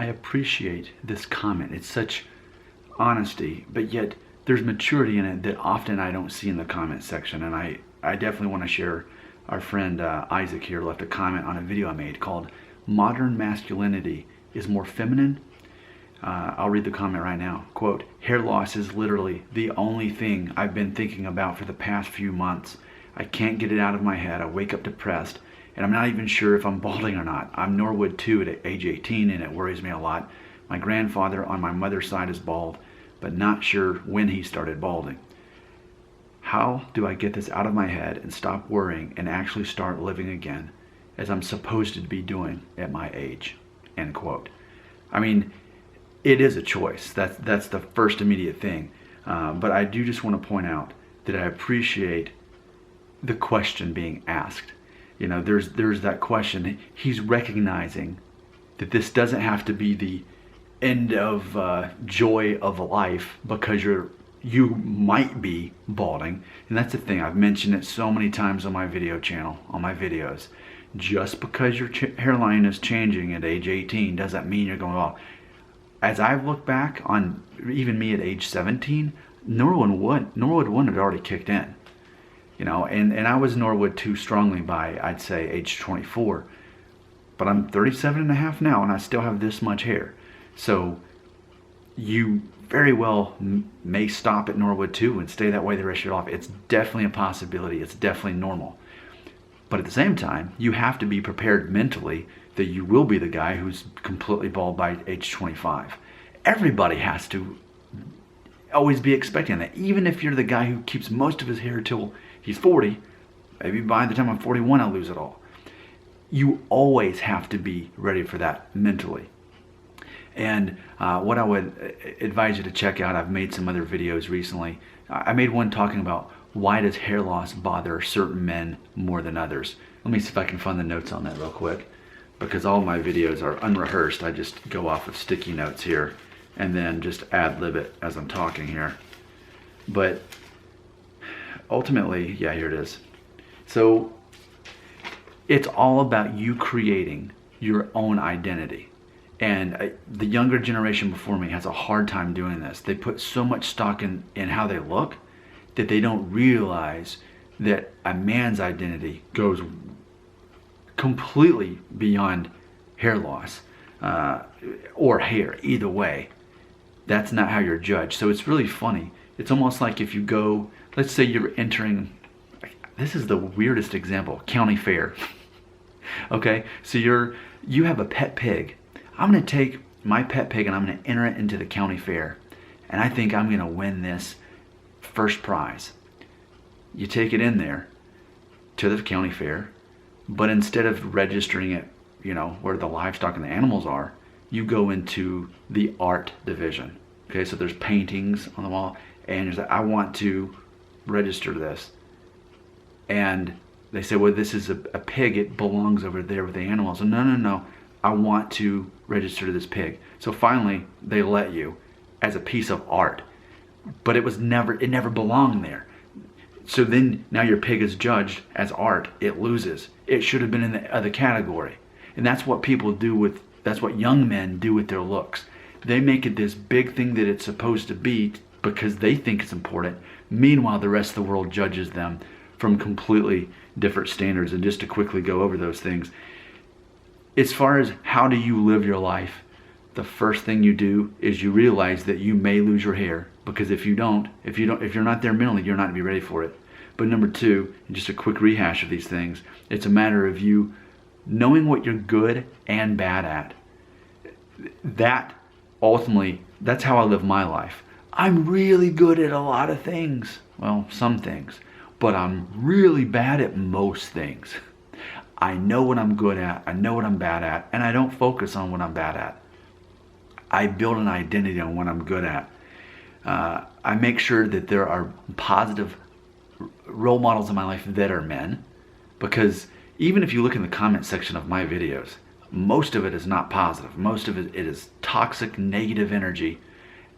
I appreciate this comment. It's such honesty, but yet there's maturity in it that often I don't see in the comment section. And I definitely want to share. Our friend Isaac here left a comment on a video I made called "Modern Masculinity is More Feminine." I'll read the comment right now. Quote, "Hair loss is literally the only thing I've been thinking about for the past few months. I can't get it out of my head. I wake up depressed, and I'm not even sure if I'm balding or not. I'm Norwood too at age 18, and it worries me a lot. My grandfather on my mother's side is bald, but not sure when he started balding. How do I get this out of my head and stop worrying and actually start living again as I'm supposed to be doing at my age?" End quote. I mean, it is a choice. That's the first immediate thing. But I do just want to point out that I appreciate the question being asked. You know, there's that question. He's recognizing that this doesn't have to be the end of joy of life because you might be balding. And that's the thing. I've mentioned it so many times on my video channel, on my videos. Just because your hairline is changing at age 18 doesn't mean you're going bald. As I've looked back on even me at age 17, Norwood 1 had already kicked in. You know, and I was Norwood 2 strongly by, I'd say, age 24. But I'm 37 and a half now, and I still have this much hair. So you very well may stop at Norwood 2 and stay that way the rest of your life. It's definitely a possibility. It's definitely normal. But at the same time, you have to be prepared mentally that you will be the guy who's completely bald by age 25. Everybody has to always be expecting that. Even if you're the guy who keeps most of his hair till he's 40, maybe by the time I'm 41 I'll lose it all. You always have to be ready for that mentally. And what I would advise you to check out, I've made some other videos recently. I made one talking about why does hair loss bother certain men more than others. Let me see if I can find the notes on that real quick, because all my videos are unrehearsed. I just go off of sticky notes here and then just ad-lib it as I'm talking here. But ultimately, yeah, here it is. So it's all about you creating your own identity. And the younger generation before me has a hard time doing this. They put so much stock in how they look that they don't realize that a man's identity goes completely beyond hair loss or hair, either way. That's not how you're judged. So it's really funny. It's almost like if you go, let's say you're entering, this is the weirdest example, county fair. Okay, so you have a pet pig. I'm going to take my pet pig and I'm going to enter it into the county fair. And I think I'm going to win this first prize. You take it in there to the county fair, but instead of registering it, you know, where the livestock and the animals are, you go into the art division. Okay, so there's paintings on the wall, and you're like, I want to register this. And they say, well, this is a pig, it belongs over there with the animals. And no, I want to register to this pig. So finally, they let you as a piece of art, but it never belonged there. So then now your pig is judged as art. It loses. It should have been in the other category. And that's what people do that's what young men do with their looks. They make it this big thing that it's supposed to be because they think it's important. Meanwhile, the rest of the world judges them from completely different standards. And just to quickly go over those things, as far as how do you live your life, the first thing you do is you realize that you may lose your hair, because if you're not there mentally, you're not going to be ready for it. But number two, and just a quick rehash of these things, it's a matter of you knowing what you're good and bad at. That ultimately, that's how I live my life. I'm really good at a lot of things. Well, some things, but I'm really bad at most things. I know what I'm good at, I know what I'm bad at, and I don't focus on what I'm bad at. I build an identity on what I'm good at. I make sure that there are positive role models in my life that are men, because even if you look in the comment section of my videos, most of it is not positive. Most of it is toxic, negative energy.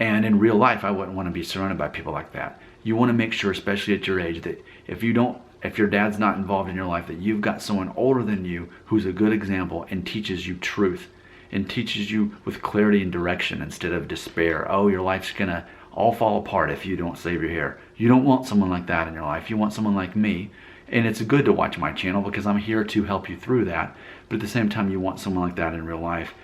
And in real life, I wouldn't want to be surrounded by people like that. You want to make sure, especially at your age, that if your dad's not involved in your life, that you've got someone older than you who's a good example and teaches you truth and teaches you with clarity and direction instead of despair. Oh, your life's gonna all fall apart if you don't save your hair. You don't want someone like that in your life. You want someone like me. And it's good to watch my channel because I'm here to help you through that. But at the same time, you want someone like that in real life.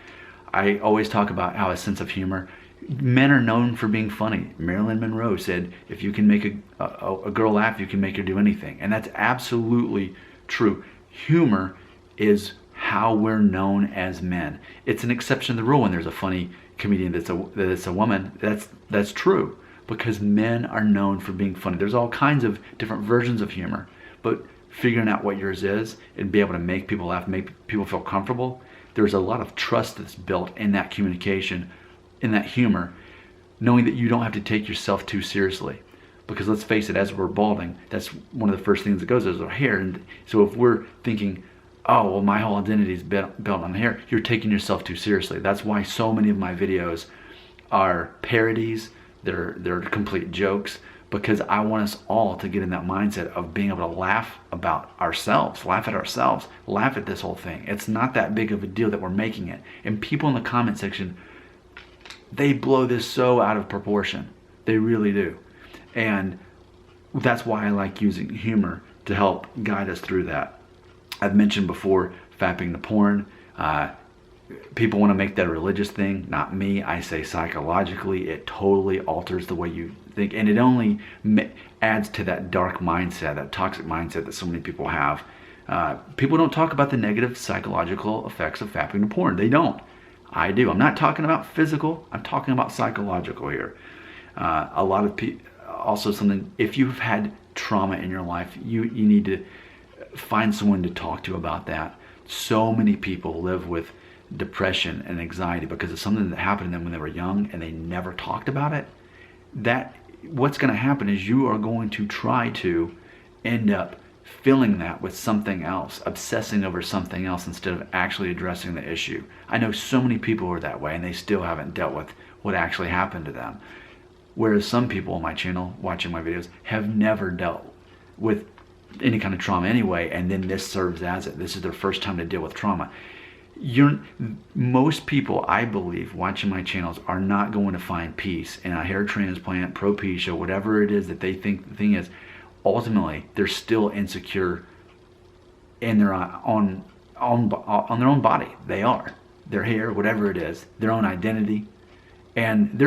I always talk about how a sense of humor, men are known for being funny. Marilyn Monroe said, if you can make a girl laugh, you can make her do anything. And that's absolutely true. Humor is how we're known as men. It's an exception to the rule when there's a funny comedian that's a woman. That's true, because men are known for being funny. There's all kinds of different versions of humor, but figuring out what yours is and be able to make people laugh, make people feel comfortable, there's a lot of trust that's built in that communication, in that humor, knowing that you don't have to take yourself too seriously. Because let's face it, as we're balding, that's one of the first things that goes is our hair. And so if we're thinking, oh, well, my whole identity is built on hair, you're taking yourself too seriously. That's why so many of my videos are parodies, they're complete jokes, because I want us all to get in that mindset of being able to laugh about ourselves, laugh at ourselves, laugh at this whole thing. It's not that big of a deal that we're making it. And people in the comment section, they blow this so out of proportion. They really do. And that's why I like using humor to help guide us through that. I've mentioned before, fapping to porn. People want to make that a religious thing. Not me. I say psychologically, it totally alters the way you think. And it only adds to that dark mindset, that toxic mindset that so many people have. People don't talk about the negative psychological effects of fapping to porn. They don't. I do. I'm not talking about physical. I'm talking about psychological here. A lot of people, also something, if you've had trauma in your life, you need to find someone to talk to about that. So many people live with depression and anxiety because of something that happened to them when they were young and they never talked about it. That what's going to happen is you are going to try to end up filling that with something else, obsessing over something else instead of actually addressing the issue. I know so many people are that way and they still haven't dealt with what actually happened to them. Whereas some people on my channel watching my videos have never dealt with any kind of trauma anyway, and then this serves as it. This is their first time to deal with trauma. Most people, I believe, watching my channels are not going to find peace in a hair transplant, propecia, whatever it is that they think the thing is. Ultimately, they're still insecure in their on their own body. They are. Their hair, whatever it is, their own identity. And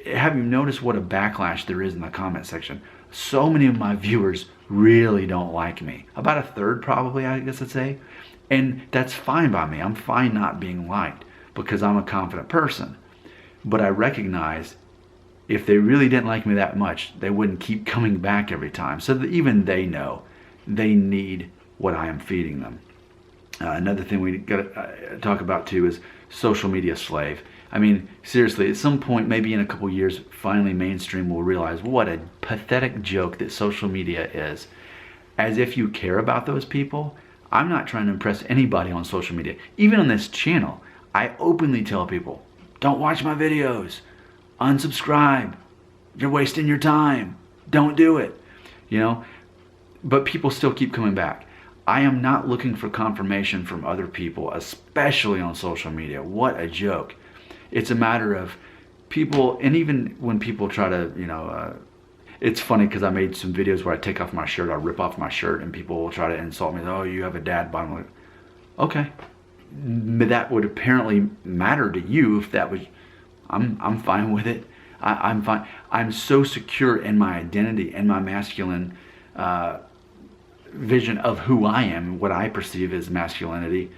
have you noticed what a backlash there is in the comment section? So many of my viewers really don't like me. About a third probably, I guess I'd say. And that's fine by me. I'm fine not being liked because I'm a confident person. But I recognize if they really didn't like me that much, they wouldn't keep coming back every time. So that even they know they need what I am feeding them. Another thing we got to talk about too is social media slave. I mean, seriously, at some point, maybe in a couple years, finally mainstream will realize what a pathetic joke that social media is. As if you care about those people. I'm not trying to impress anybody on social media. Even on this channel, I openly tell people, don't watch my videos. Unsubscribe. You're wasting your time. Don't do it. You know, but people still keep coming back. I am not looking for confirmation from other people, especially on social media. What a joke. It's a matter of people, and even when people try to, you know, it's funny because I made some videos where I take off my shirt, I rip off my shirt, and people will try to insult me. Oh, you have a dad bod. I'm like, okay, but that would apparently matter to you if that was. I'm fine with it. I'm fine. I'm so secure in my identity and my masculine vision of who I am, what I perceive as masculinity.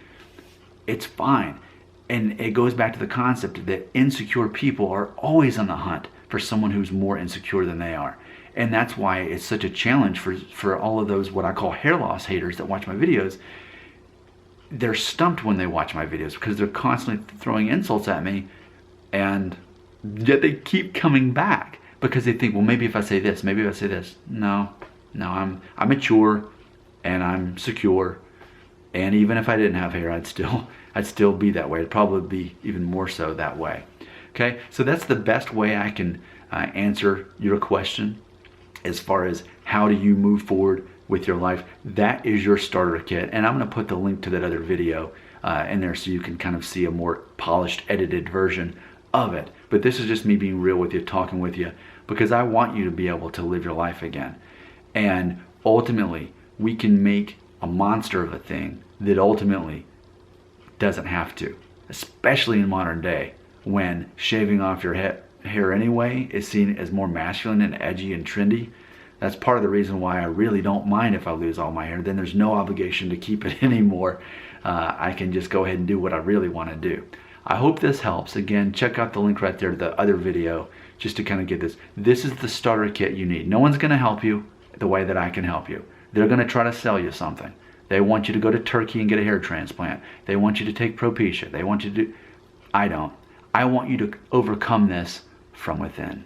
It's fine. And it goes back to the concept that insecure people are always on the hunt for someone who's more insecure than they are. And that's why it's such a challenge for all of those what I call hair loss haters that watch my videos. They're stumped when they watch my videos because they're constantly throwing insults at me, and yet they keep coming back because they think, well, maybe if I say this, maybe if I say this. No, I'm mature and I'm secure. And even if I didn't have hair, I'd still be that way. It'd probably be even more so that way. Okay, so that's the best way I can answer your question as far as how do you move forward with your life. That is your starter kit, and I'm going to put the link to that other video in there so you can kind of see a more polished, edited version of it. But this is just me being real with you, talking with you, because I want you to be able to live your life again. And ultimately, we can make a monster of a thing that ultimately doesn't have to, especially in modern day when shaving off your hair anyway is seen as more masculine and edgy and trendy. That's part of the reason why I really don't mind if I lose all my hair. Then there's no obligation to keep it anymore. I can just go ahead and do what I really want to do. I hope this helps. Again, check out the link right there to the other video just to kind of get this. This is the starter kit you need. No one's going to help you the way that I can help you. They're going to try to sell you something. They want you to go to Turkey and get a hair transplant. They want you to take Propecia. They want you to do... I don't. I want you to overcome this from within.